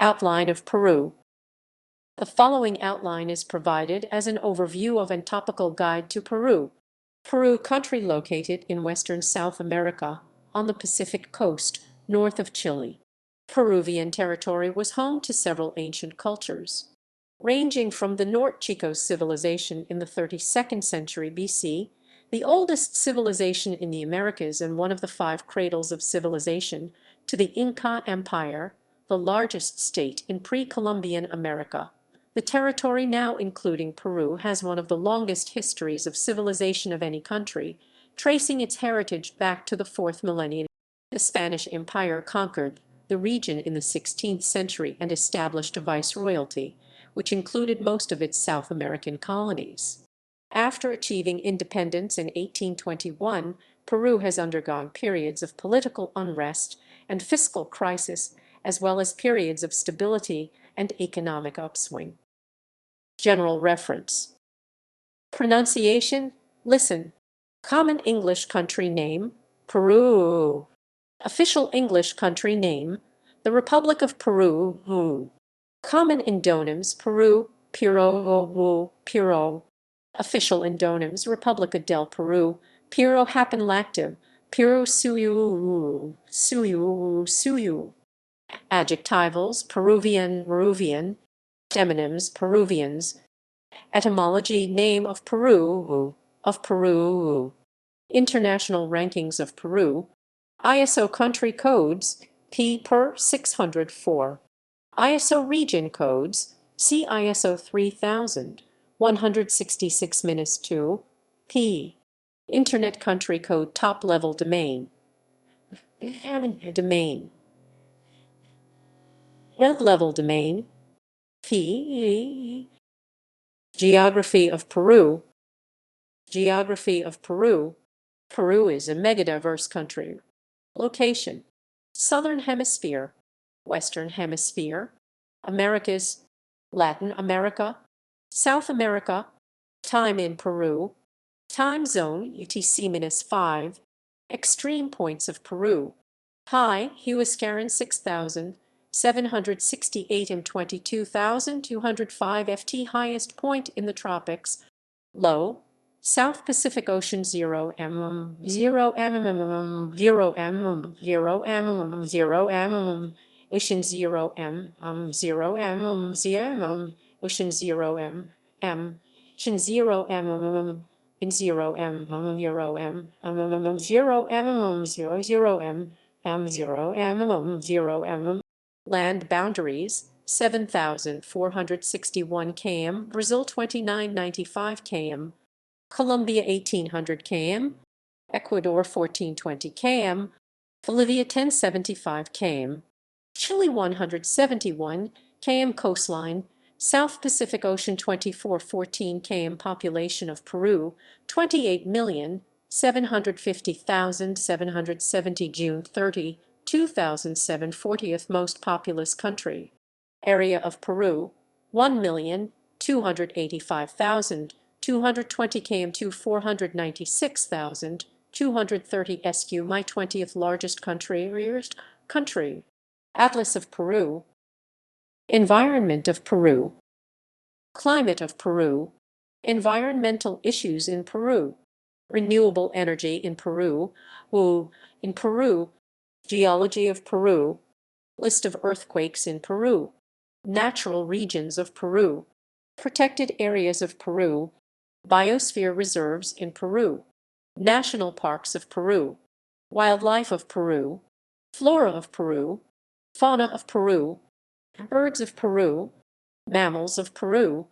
Outline of Peru. The following outline is provided as an overview of and topical guide to Peru. Peru, country located in western South America, on the Pacific coast, north of Chile. Peruvian territory was home to several ancient cultures, ranging from the Norte Chico civilization in the 32nd century BC, the oldest civilization in the Americas and one of the 5 cradles of civilization, to the Inca Empire, the largest state in pre-Columbian America. The territory now including Peru has one of the longest histories of civilization of any country, tracing its heritage back to the 4th millennium. The Spanish Empire conquered the region in the 16th century and established a viceroyalty, which included most of its South American colonies. After achieving independence in 1821, Peru has undergone periods of political unrest and fiscal crisis, as well as periods of stability and economic upswing. General reference. Pronunciation, listen. Common English country name, Peru. Official English country name, the Republic of Peru. Common endonyms, Peru, Piro, Piro. Official endonyms, República del Perú, Piro happen lactive, Piro suyu, suyu, suyu. Adjectivals, Peruvian, Peruvian. Demonyms, Peruvians. Etymology, name of Peru, of Peru. International rankings of Peru. ISO country codes, P per 604. ISO region codes, see ISO 3000, 166-2, P. Internet country code top-level domain. Domain. Web-level domain, P. Geography of Peru. Geography of Peru. Peru is a megadiverse country. Location: Southern Hemisphere, Western Hemisphere, Americas, Latin America, South America. Time in Peru. Time zone UTC-5. Extreme points of Peru. High, Huascaran 6,768 and 22,205 ft. Highest point in the tropics. Low, South Pacific Ocean 0 mm, 0 mm, 0 mm, 0 mm, 0 mm, Ocean 0 m, 0 mm, 0 mm, Ocean 0 m, Ocean 0 mm, in 0 m, 0 m, 0 mm, 0 0 m, 0 mm, 0 mm. Land boundaries: 7,461 km, Brazil 2,995 km, Colombia 1,800 km, Ecuador 1,420 km, Bolivia 1,075 km, Chile 171 km coastline, South Pacific Ocean 2414 km population of Peru 28,750,770 June 30, 2007 40th most populous country. Area of Peru 1,285,220 km to 496,230 sq mi 20th largest country. Atlas of Peru. Environment of Peru. Climate of Peru. Environmental issues in Peru. Renewable energy in Peru. In Peru. Geology of Peru. List of earthquakes in Peru. Natural regions of Peru. Protected areas of Peru. Biosphere reserves in Peru. National parks of Peru. Wildlife of Peru. Flora of Peru. Fauna of Peru. Birds of Peru. Mammals of Peru.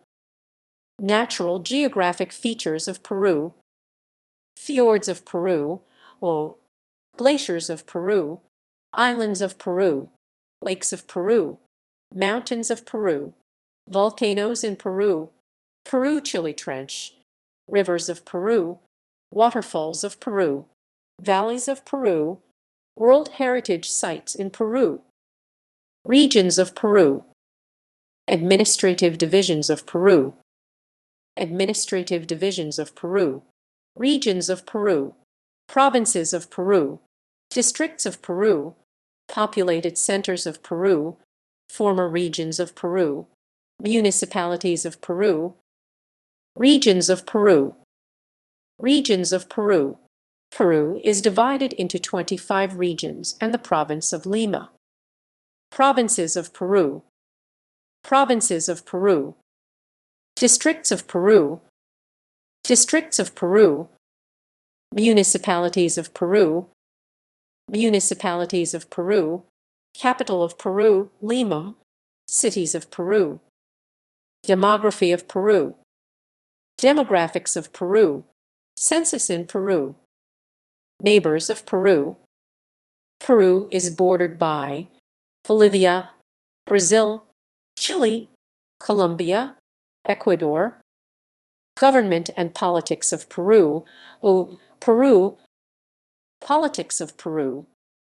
Natural geographic features of Peru. Fjords of Peru. Glaciers of Peru. Islands of Peru. Lakes of Peru. Mountains of Peru. Volcanoes in Peru. Peru-Chile Trench. Rivers of Peru. Waterfalls of Peru. Valleys of Peru. World Heritage Sites in Peru. Regions of Peru. Administrative divisions of Peru. Administrative divisions of Peru. Regions of Peru. Provinces of Peru. Districts of Peru. Populated centers of Peru. Former regions of Peru. Municipalities of Peru. Regions of Peru. Regions of Peru. Peru is divided into 25 regions and the province of Lima. Provinces of Peru. Provinces of Peru. Districts of Peru. Districts of Peru. Municipalities of Peru. Municipalities of Peru. Capital of Peru, Lima. Cities of Peru. Demography of Peru. Demographics of Peru. Census in Peru. Neighbors of Peru. Peru is bordered by Bolivia, Brazil, Chile, Colombia, Ecuador. Government and politics of Peru. Peru. Politics of Peru.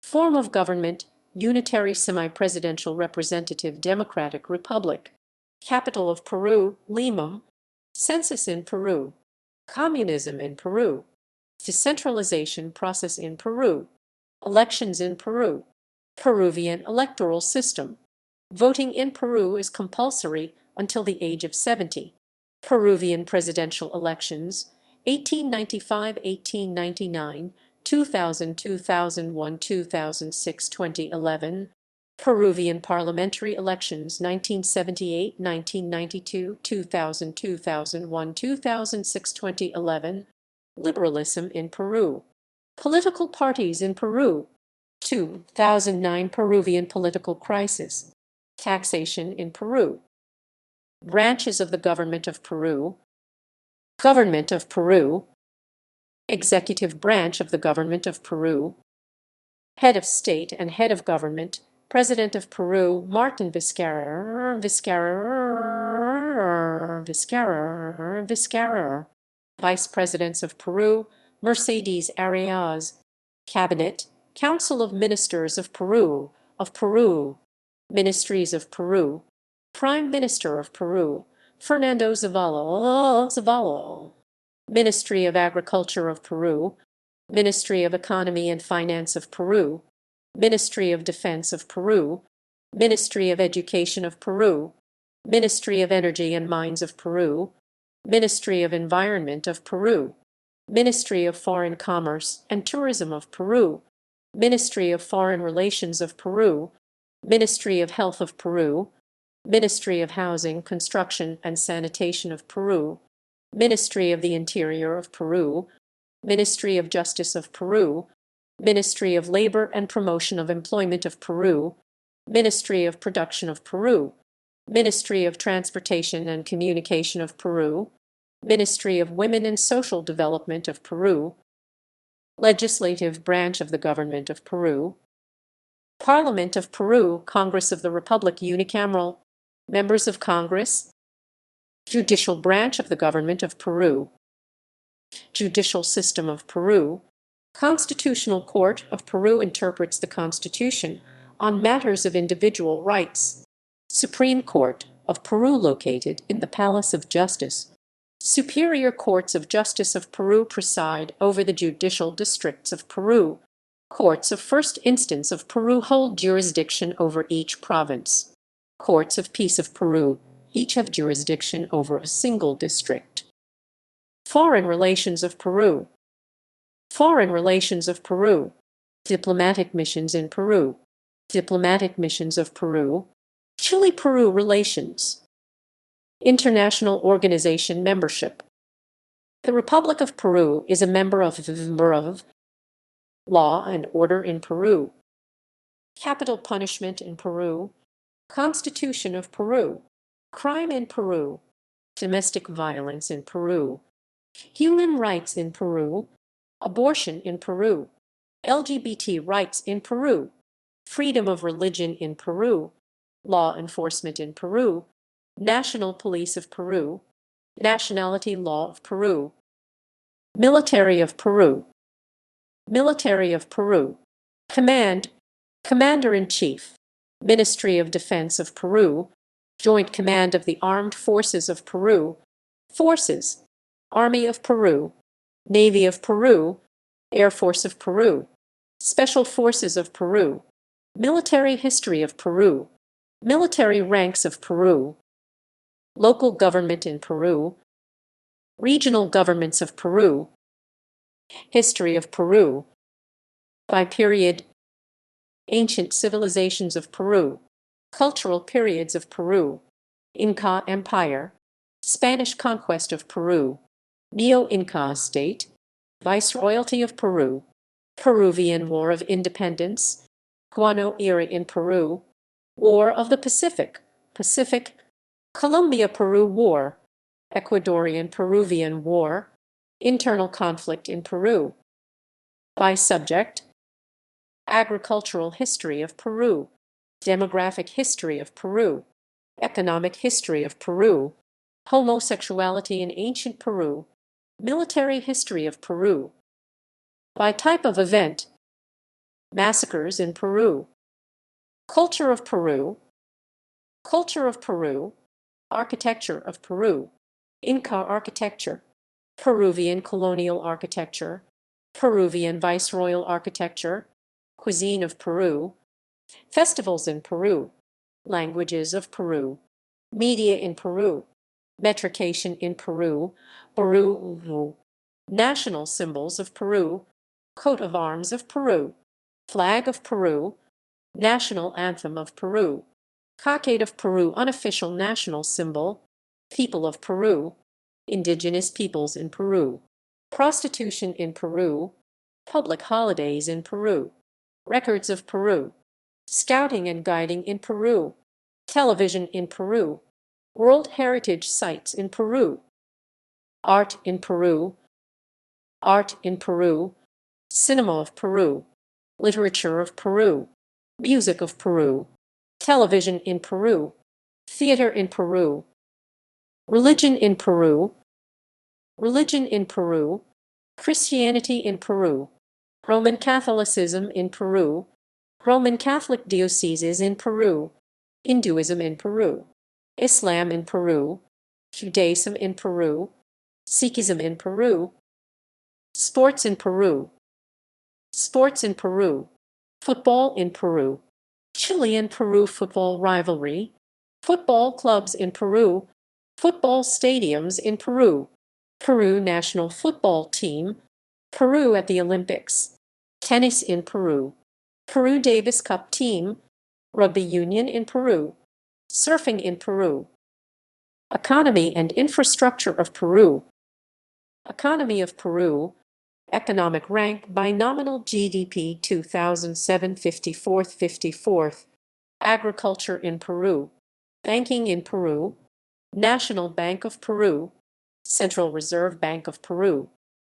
Form of government: unitary semi-presidential representative democratic republic. Capital of Peru, Lima. Census in Peru. Communism in Peru. Decentralization process in Peru. Elections in Peru. Peruvian electoral system. Voting in Peru is compulsory until the age of 70. Peruvian presidential elections: 1895, 1899, 2000, 2001, 2006, 2011. Peruvian parliamentary elections: 1978, 1992, 2000, 2001, 2006, 2011. Liberalism in Peru. Political parties in Peru. 2009 Peruvian political crisis. Taxation in Peru. Branches of the Government of Peru. Government of Peru. Executive branch of the Government of Peru. Head of State and Head of Government. President of Peru, Martin Vizcarra. Vice Presidents of Peru, Mercedes Arias. Cabinet, Council of Ministers of Peru, Ministries of Peru. Prime Minister of Peru, Fernando Zavala. Ministry of Agriculture of Peru. Ministry of Economy and Finance of Peru. Ministry of Defense of Peru. Ministry of Education of Peru. Ministry of Energy and Mines of Peru. Ministry of Environment of Peru. Ministry of Foreign Commerce and Tourism of Peru. Ministry of Foreign Relations of Peru. Ministry of Health of Peru. Ministry of Housing, Construction, and Sanitation of Peru. Ministry of the Interior of Peru. Ministry of Justice of Peru. Ministry of Labor and Promotion of Employment of Peru. Ministry of Production of Peru. Ministry of Transportation and Communication of Peru. Ministry of Women and Social Development of Peru. Legislative branch of the Government of Peru. Parliament of Peru, Congress of the Republic unicameral. Members of Congress. Judicial branch of the Government of Peru. Judicial system of Peru. Constitutional Court of Peru interprets the Constitution on matters of individual rights. Supreme Court of Peru located in the Palace of Justice. Superior Courts of Justice of Peru preside over the judicial districts of Peru. Courts of First Instance of Peru hold jurisdiction over each province. Courts of Peace of Peru each have jurisdiction over a single district. Foreign relations of Peru. Foreign relations of Peru. Diplomatic missions in Peru. Diplomatic missions of Peru. Chile-Peru relations. International organization membership. The Republic of Peru is a member of Law and Order in Peru. Capital punishment in Peru. Constitution of Peru. Crime in Peru. Domestic violence in Peru. Human rights in Peru. Abortion in Peru. LGBT rights in Peru. Freedom of religion in Peru. Law enforcement in Peru. National Police of Peru. Nationality law of Peru. Military of Peru. Military of Peru. Command. Commander-in-Chief. Ministry of Defense of Peru. Joint Command of the Armed Forces of Peru. Forces. Army of Peru. Navy of Peru. Air Force of Peru. Special Forces of Peru. Military history of Peru. Military ranks of Peru. Local government in Peru. Regional governments of Peru. History of Peru. By period. Ancient civilizations of Peru. Cultural periods of Peru. Inca Empire. Spanish conquest of Peru. Neo-Inca state. Viceroyalty of Peru. Peruvian War of Independence. Guano era in Peru. War of the Pacific. Colombia-Peru War. Ecuadorian-Peruvian War. Internal conflict in Peru. By subject. Agricultural history of Peru. Demographic history of Peru. Economic history of Peru. Homosexuality in ancient Peru. Military history of Peru. By type of event. Massacres in Peru. Culture of Peru. Culture of Peru. Architecture of Peru. Inca architecture. Peruvian colonial architecture. Peruvian viceroyal architecture. Cuisine of Peru. Festivals in Peru. Languages of Peru. Media in Peru. Metrication in Peru. Peru. National symbols of Peru. Coat of arms of Peru. Flag of Peru. National anthem of Peru. Cockade of Peru, unofficial national symbol. People of Peru. Indigenous peoples in Peru. Prostitution in Peru. Public holidays in Peru. Records of Peru. Scouting and guiding in Peru. Television in Peru. World Heritage Sites in Peru. Art in Peru. Art in Peru. Cinema of Peru. Literature of Peru. Music of Peru. Television in Peru. Theater in Peru. Religion in Peru. Religion in Peru. Christianity in Peru. Roman Catholicism in Peru. Roman Catholic dioceses in Peru. Hinduism in Peru. Islam in Peru. Judaism in Peru. Sikhism in Peru. Sports in Peru. Sports in Peru. Football in Peru. Chile and Peru football rivalry. Football clubs in Peru. Football stadiums in Peru. Peru national football team. Peru at the Olympics. Tennis in Peru. Peru Davis Cup team. Rugby union in Peru. Surfing in Peru. Economy and infrastructure of Peru. Economy of Peru. Economic rank by nominal GDP 2007 54th. Agriculture in Peru. Banking in Peru. National Bank of Peru. Central Reserve Bank of Peru.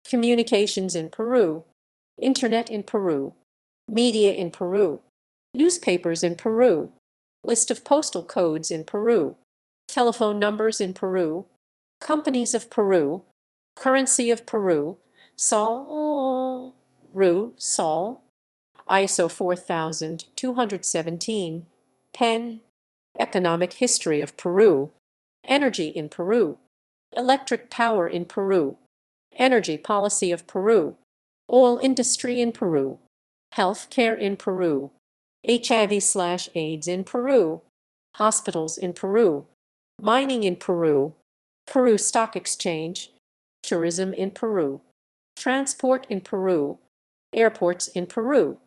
Communications in Peru. Internet in Peru. Media in Peru. Newspapers in Peru. List of postal codes in Peru. Telephone numbers in Peru. Companies of Peru. Currency of Peru. Sol. ISO 4217. Pen. Economic history of Peru. Energy in Peru. Electric power in Peru. Energy policy of Peru. Oil industry in Peru. Health care in Peru. HIV/AIDS in Peru. Hospitals in Peru. Mining in Peru. Peru Stock Exchange. Tourism in Peru. Transport in Peru. Airports in Peru.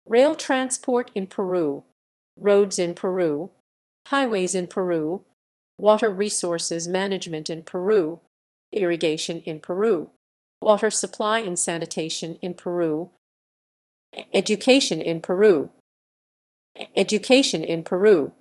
Rail transport in Peru. Roads in Peru. Highways in Peru. Water resources management in Peru. Irrigation in Peru. Water supply and sanitation in Peru. Education in Peru. Education in Peru.